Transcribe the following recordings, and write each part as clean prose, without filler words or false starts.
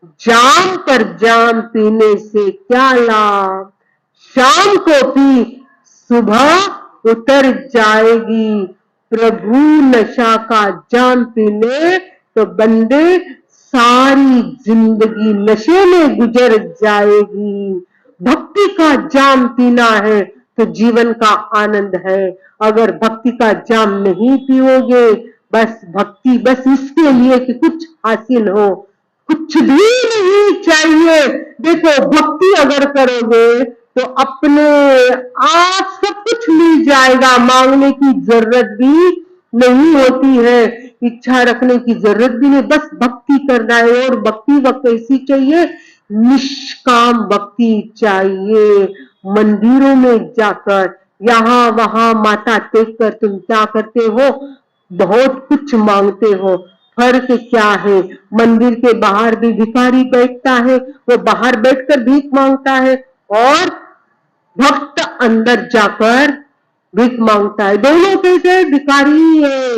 जाम पर जाम पीने से क्या लाभ, शाम को पी सुबह उतर जाएगी। प्रभु नशा का जाम पी ले तो बंदे सारी जिंदगी नशे में गुजर जाएगी। भक्ति का जाम पीना है तो जीवन का आनंद है। अगर भक्ति का जाम नहीं पियोगे, बस भक्ति बस इसके लिए कि कुछ हासिल हो, कुछ भी नहीं चाहिए। देखो भक्ति अगर करोगे तो अपने आप सब कुछ मिल जाएगा, मांगने की जरूरत भी नहीं होती है, इच्छा रखने की जरूरत भी नहीं, बस भक्ति करना है। और भक्ति वक्त कैसी चाहिए, निष्काम भक्ति चाहिए। मंदिरों में जाकर यहाँ वहां माथा टेक कर तुम क्या करते हो, बहुत कुछ मांगते हो। फर्क क्या है, मंदिर के बाहर भी भिखारी बैठता है, वो बाहर बैठकर भीख मांगता है, और भक्त अंदर जाकर भीख मांगता है। दोनों कैसे, भिखारी ही है।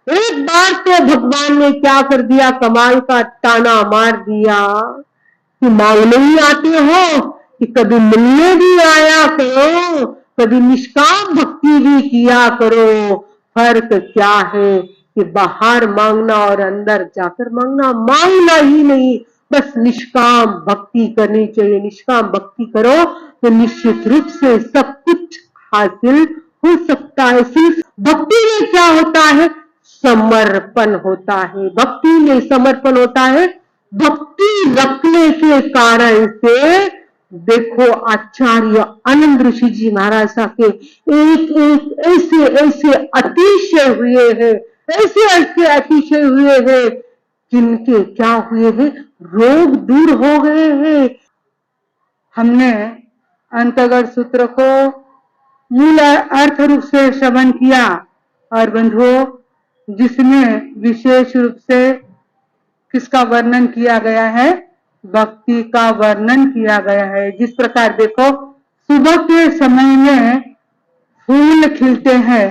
एक बार तो भगवान ने क्या कर दिया, कमाल का ताना मार दिया कि मांगने ही आते हो कि कभी मिलने भी आया करो, कभी निष्काम भक्ति भी किया करो। फर्क क्या है कि बाहर मांगना और अंदर जाकर मांगना, मांगना ही नहीं, बस निष्काम भक्ति करनी चाहिए। निष्काम भक्ति करो तो निश्चित रूप से सब कुछ हासिल हो सकता है। सिर्फ भक्ति में क्या होता है, समर्पण होता है। भक्ति में समर्पण होता है। भक्ति रखने के कारण से देखो आचार्य आनंद ऋषि जी महाराज साहब के एक एक ऐसे ऐसे अतिशय हुए हैं, ऐसे ऐसे अतिशय हुए हैं, जिनके क्या हुए हैं, रोग दूर हो गए हैं। हमने अंतर्गत सूत्र को मूल अर्थ रूप से श्रवण किया, और बंधुओं जिसमें विशेष रूप से किसका वर्णन किया गया है, भक्ति का वर्णन किया गया है। जिस प्रकार देखो सुबह के समय में फूल खिलते हैं,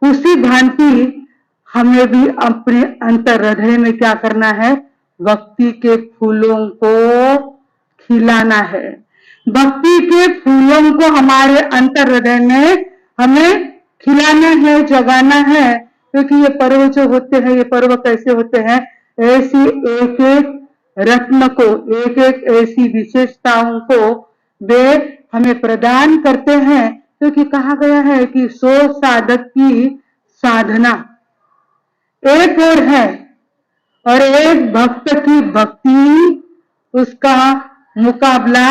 उसी भांति हमें भी अपने अंतर हृदय में क्या करना है, भक्ति के फूलों को खिलाना है। भक्ति के फूलों को हमारे अंतर हृदय में हमें खिलाना है, जगाना है। क्योंकि ये पर्व जो होते हैं, ये पर्व कैसे होते हैं, ऐसी एक एक रत्न को, एक एक ऐसी विशेषताओं को वे हमें प्रदान करते हैं। क्योंकि कहा गया है कि 100 साधक की साधना एक और है, और एक भक्त की भक्ति, उसका मुकाबला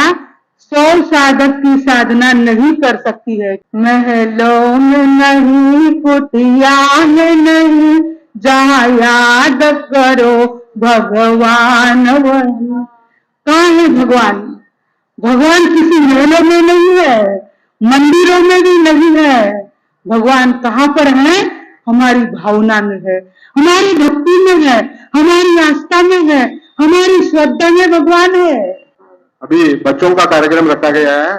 100 साधक की साधना नहीं कर सकती है। महलों में नहीं, कुटिया में नहीं, जहाँ याद करो भगवान वही। कहाँ है भगवान? भगवान किसी महलों में नहीं है, मंदिरों में भी नहीं है। भगवान कहाँ पर है? हमारी भावना में है, हमारी भक्ति में है, हमारी आस्था में है, हमारी श्रद्धा में भगवान है। अभी बच्चों का कार्यक्रम रखा गया है,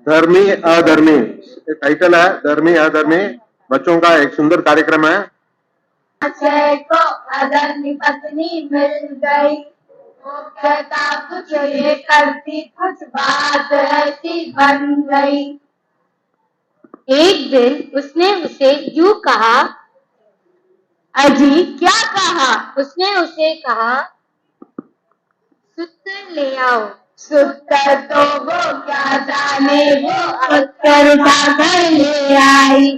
धर्मी अधर्मी टाइटल है, धर्मी अधर्मी। बच्चों का एक सुंदर कार्यक्रम है। को अधर्मी पत्नी मिल गई, वो कहता कुछ ये करती कुछ बात ऐसी बन गई। एक दिन उसने उसे यूं कहा, अजी क्या कहा? उसने उसे कहा, सूत्र ले आओ। सूत्र तो वो क्या जाने, वो अक्कर उठाकर ले आई।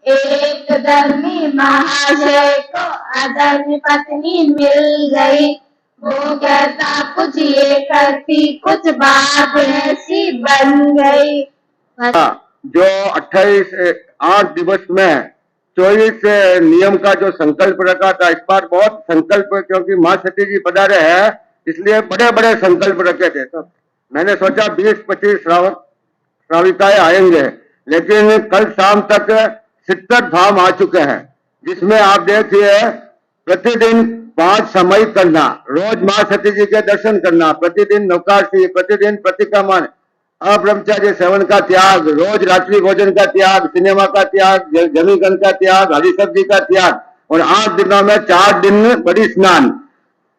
एक धर्मी महाशय को अधर्मी पत्नी मिल गई, वो कहता कुछ ये करती कुछ बात ऐसी बन गई। जो 8 दिवस में 24 नियम का जो संकल्प रखा था, इस बार बहुत संकल्प, क्योंकि माँ सती जी पधारे हैं इसलिए बड़े बड़े संकल्प रखे थे। तो मैंने सोचा 20-25 श्राविकाएं आएंगे, लेकिन कल शाम तक 70 धाम आ चुके हैं, जिसमें आप देखिए प्रतिदिन 5 समय करना, रोज माँ सती जी के दर्शन करना, प्रतिदिन नौकाशी, प्रतिदिन प्रतिक्रमण, अब्रह्मचर्य सेवन का त्याग, रोज रात्रि भोजन का त्याग, सिनेमा का त्याग, जमीगन का त्याग, हरी सब्जी का त्याग, और 8 दिनों में 4 दिन बड़ी स्नान।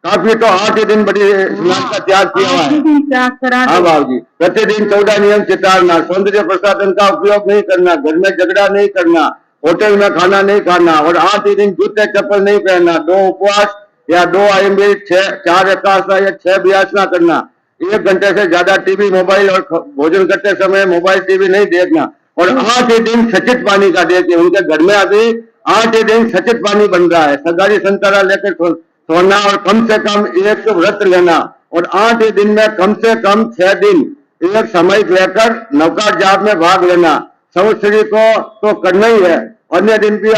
काफी तो 8 ही दिन बड़ी समाज का त्याग किया हुआ है। त्याग करा हाँ बाबू जी, प्रतिदिन 14 नियम चितारना, सौंदर्य प्रसाधन का उपयोग नहीं करना, घर में झगड़ा नहीं करना, होटल में खाना नहीं खाना और 8 ही दिन जूते चप्पल नहीं पहनना, 2 उपवास या 2 आयम्बी 4 एकादशा या 6 व्यासना करना, 1 घंटे से ज्यादा टीवी मोबाइल और भोजन करते समय मोबाइल टीवी नहीं देखना और 8 ही दिन सचित पानी का देखिए। उनके घर में अभी 8 ही दिन सचित पानी बन रहा है। सगारी संतरा लेकर सोना और कम से कम 1 व्रत लेना और 8 ही दिन में कम से कम 6 दिन एक समय लेकर नौका जाप में भाग लेना। संवत्सरी को तो करना ही है, अन्य दिन भी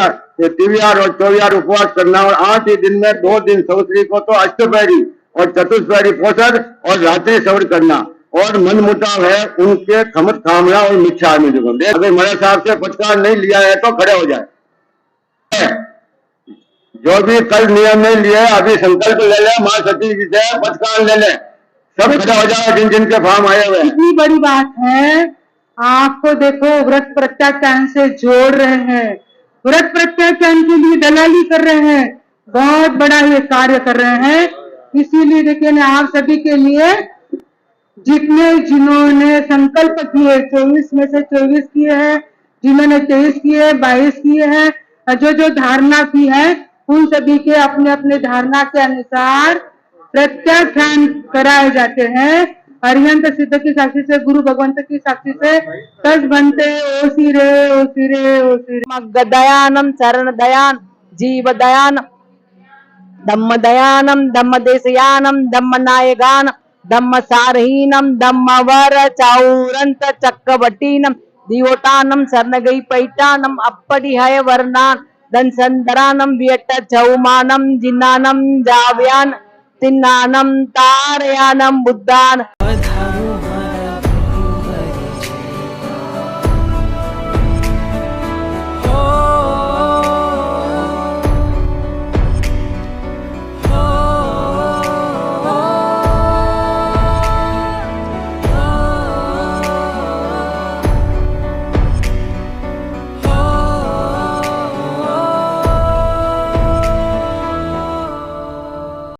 तिवियार और चौवियार उपवास करना और 8 ही दिन में 2 दिन संवत्सरी को तो अष्टपहरी और चतुष्पहरी पोषण और रात्रि सवर करना और मन मुटाव है उनके खमत खामना और मिच्छा में देखो। अगर मेरे साहब से पचकार नहीं लिया है तो खड़े हो जाए। जो भी कल नियम नहीं लिए अभी संकल्प ले ले, माँ सती जी से पचकार ले ले, सब खड़ा हो जाए जिन जिन के फार्म आए हुए। इतनी बड़ी बात है, आपको देखो व्रत प्रत्याख्यान से जोड़ रहे हैं, व्रत प्रत्याख्यान के लिए दलाली कर रहे हैं, बहुत बड़ा ये कार्य कर रहे हैं। इसीलिए देखिए ना, आप सभी के लिए जिन्होंने संकल्प किए 24 में से 24 किए हैं, जिन्होंने 23 किए, 22 किए हैं, जो धारणा की है उन सभी के अपने अपने धारणा के अनुसार प्रत्याख्यान कराए जाते हैं। अरिहंत सिद्ध की साक्षी से, गुरु भगवंत की साक्षी से तस बनते ओ सिरे ओ सिरे ओ सिरे। दयानम चरण दयान जीव दयान धम्म दयानम धम्म देशयानम धम्म नायगान धम्म सारहीनम धम्म वर चाउरंत चक्रवटीनम दिवोटानम शरणगई पैटानम अपरिहय वर्णान धनसंदरानम वियट चौमानम जिन्नानम जाव्यान तिन्नानम तारयानम बुद्धान।